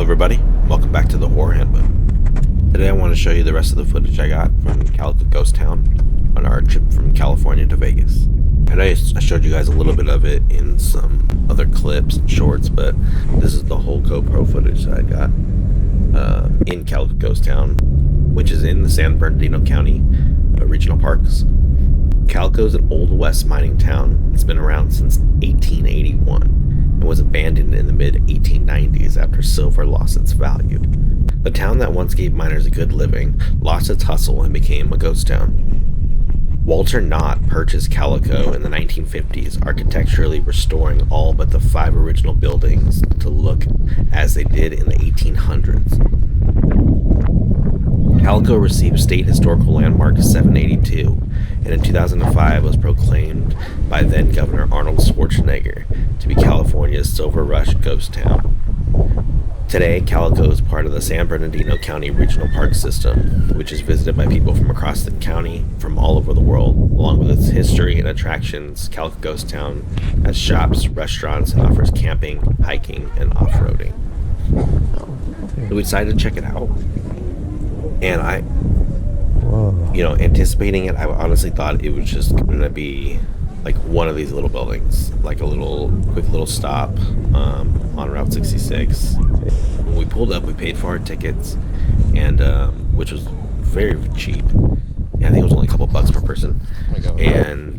everybody, welcome back to the Horror Handbook. Today I want to show you the rest of the footage I got from Calico Ghost Town on our trip from California to Vegas. Today I showed you guys a little bit of it in some other clips and shorts, but this is the whole GoPro footage that I got in Calico Ghost Town, which is in the San Bernardino County regional parks. Calico is an old west mining town. It's been around since 1881 and was abandoned in the mid-1890s after silver lost its value. The town that once gave miners a good living lost its hustle and became a ghost town. Walter Knott purchased Calico in the 1950s, architecturally restoring all but the 5 original buildings to look as they did in the 1800s. Calico received State Historical Landmark 782, and in 2005 was proclaimed by then Governor Arnold Schwarzenegger to be California's Silver Rush ghost town. Today, Calico is part of the San Bernardino County Regional Park System, which is visited by people from across the county from all over the world. Along with its history and attractions, Calico Ghost Town has shops, restaurants, and offers camping, hiking, and off-roading. So we decided to check it out. And anticipating it, I honestly thought it was just going to be like one of these little buildings, like a quick little stop on Route 66. When we pulled up, we paid for our tickets, and which was very cheap. Yeah, I think it was only a couple bucks per person. And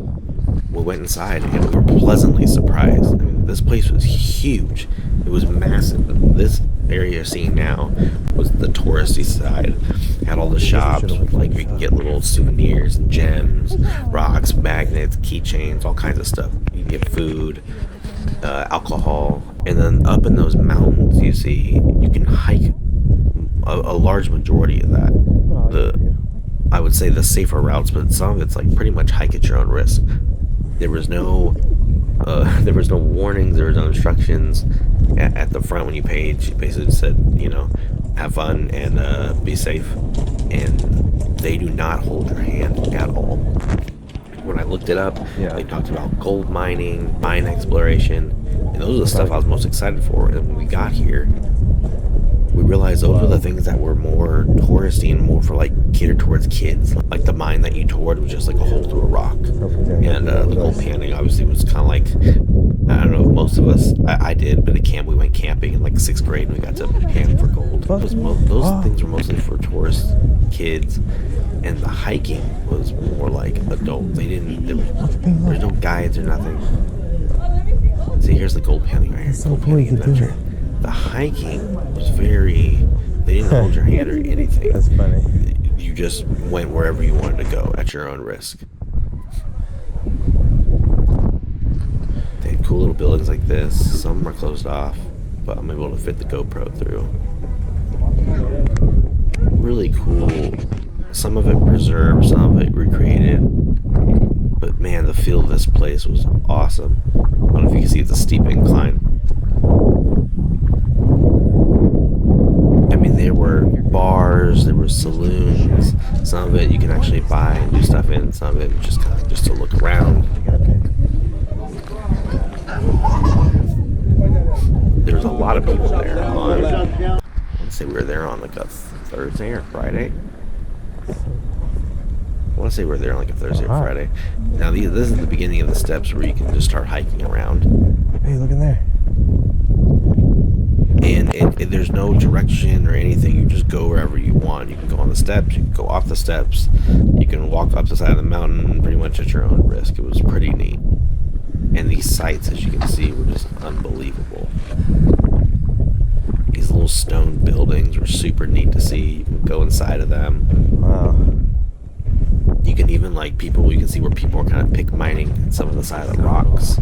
we went inside, and we were pleasantly surprised. I mean, this place was huge. It was massive. This area you're seeing now was the touristy side. It had all the shops, like you can get little souvenirs and gems, rocks, magnets, keychains, all kinds of stuff. You can get food, alcohol, and then up in those mountains you see you can hike a large majority of that. I would say the safer routes, but some of it's like pretty much hike at your own risk. There was no warnings, there was no instructions at the front when you paid. She basically said, have fun and be safe, and they do not hold your hand at all. When I looked it up, they talked about gold mining, mine exploration, and those are the stuff I was most excited for. And when we got here, we realized those were the things that were more touristy and more for like catered towards kids. Like the mine that you toured was just like a hole through a rock. And the gold panning obviously was kind of like, I don't know if most of us, I did, but at camp we went camping in like 6th grade and we got to pan for gold. Those things were mostly for tourists, kids, and the hiking was more like adult. There was no guides or nothing. See, here's the gold panning right here. Gold panning adventure. The hiking was they didn't hold your hand or anything. That's funny. You just went wherever you wanted to go at your own risk. They had cool little buildings like this. Some are closed off, but I'm able to fit the GoPro through. Really cool. Some of it preserved, some of it recreated. But man, the feel of this place was awesome. I don't know if you can see the steep incline. I mean, there were bars, there were saloons. Some of it you can actually buy and do stuff in. Some of it just kind of just to look around. There's a lot of people there I want to say we were there on like a Thursday or Friday. I want to say we were there on like a Thursday or Friday. Now this is the beginning of the steps where you can just start hiking around. Hey, look in there. And there's no direction or anything. You just go wherever you want. You can go on the steps, you can go off the steps, you can walk up the side of the mountain pretty much at your own risk. It was pretty neat. And these sights, as you can see, were just unbelievable. These little stone buildings were super neat to see. You can go inside of them. Wow. You can even you can see where people are kind of pick mining at some of the side of the rocks.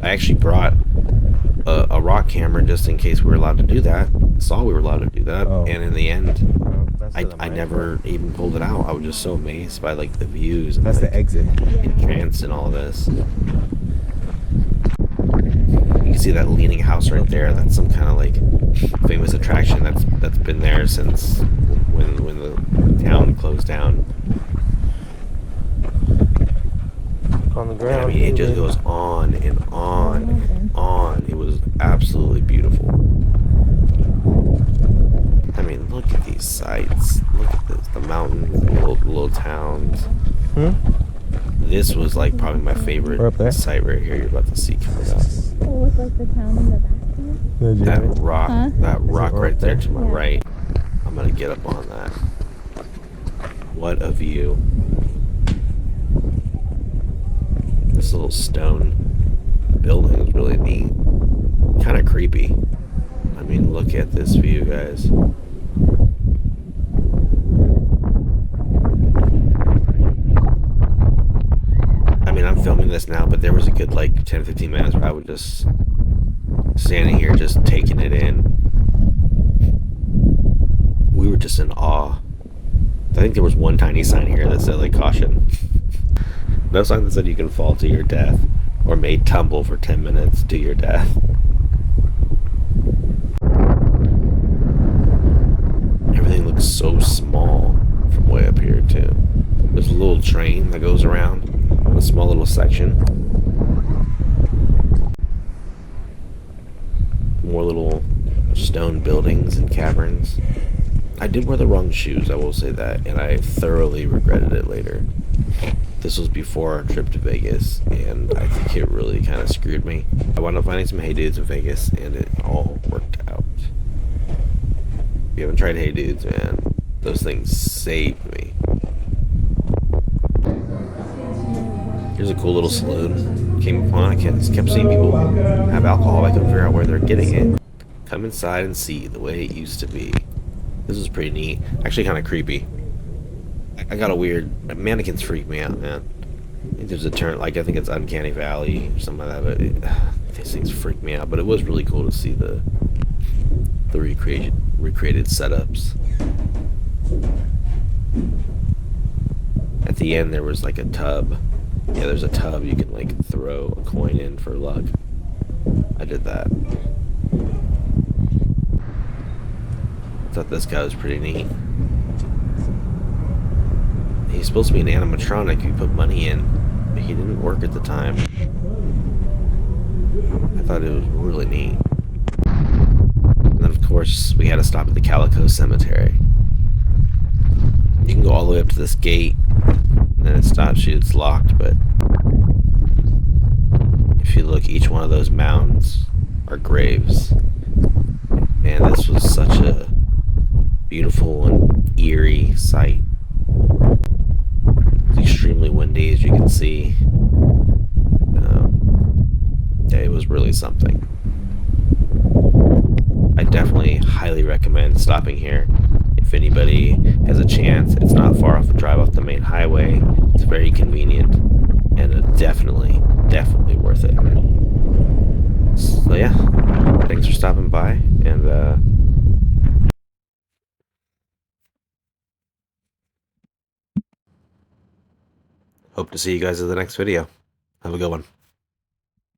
I actually brought a rock camera just in case we were allowed to do that. Saw we were allowed to do that, and in the end, I never even pulled it out. I was just so amazed by the views. And, that's the exit. Entranced in all this. You can see that leaning house right there. That's some kind of famous attraction that's been there since when the town closed down. On the ground. I mean, it just goes on and on and on. It was absolutely beautiful. I mean, look at these sights. Look at this. The mountains, the little towns. This was like probably my favorite site right here you're about to see coming up. Oh, with like the town in the back. That rock, huh? that rock right there to my right. I'm gonna get up on that. What a view. This little stone building is really neat. Kind of creepy. I mean, look at this view, guys. I mean, I'm filming this now, but there was a good like 10-15 minutes where I was just standing here just taking it in. We were just in awe. I think there was one tiny sign here that said like caution. No sign that said you can fall to your death or may tumble for 10 minutes to your death. Everything looks so small from way up here too. There's a little train that goes around, a small little section. More little stone buildings and caverns. I did wear the wrong shoes, I will say that, and I thoroughly regretted it later. This was before our trip to Vegas, and I think it really kind of screwed me. I wound up finding some Hey Dudes in Vegas, and it all worked out. If you haven't tried Hey Dudes, man, those things saved me. Here's a cool little saloon. Came upon, I kept seeing people have alcohol. I couldn't figure out where they're getting it. Come inside and see the way it used to be. This is pretty neat. Actually kind of creepy. I got a weird... Mannequins freak me out, man. I think there's a term, like I think it's Uncanny Valley or something like that, but these things freak me out. But it was really cool to see the recreated setups. At the end there was like a tub. Yeah, there's a tub you can like throw a coin in for luck. I did that. Thought this guy was pretty neat. He's supposed to be an animatronic you put money in, but he didn't work at the time. I thought it was really neat. And then of course we had to stop at the Calico Cemetery. You can go all the way up to this gate, and then it stops you, it's locked, but if you look, each one of those mounds are graves. Man, this was such a beautiful and eerie sight. It's extremely windy, as you can see. Yeah, it was really something. I definitely highly recommend stopping here. If anybody has a chance, it's not far off a drive off the main highway. It's very convenient, and definitely worth it. So yeah, thanks for stopping by, and hope to see you guys in the next video. Have a good one.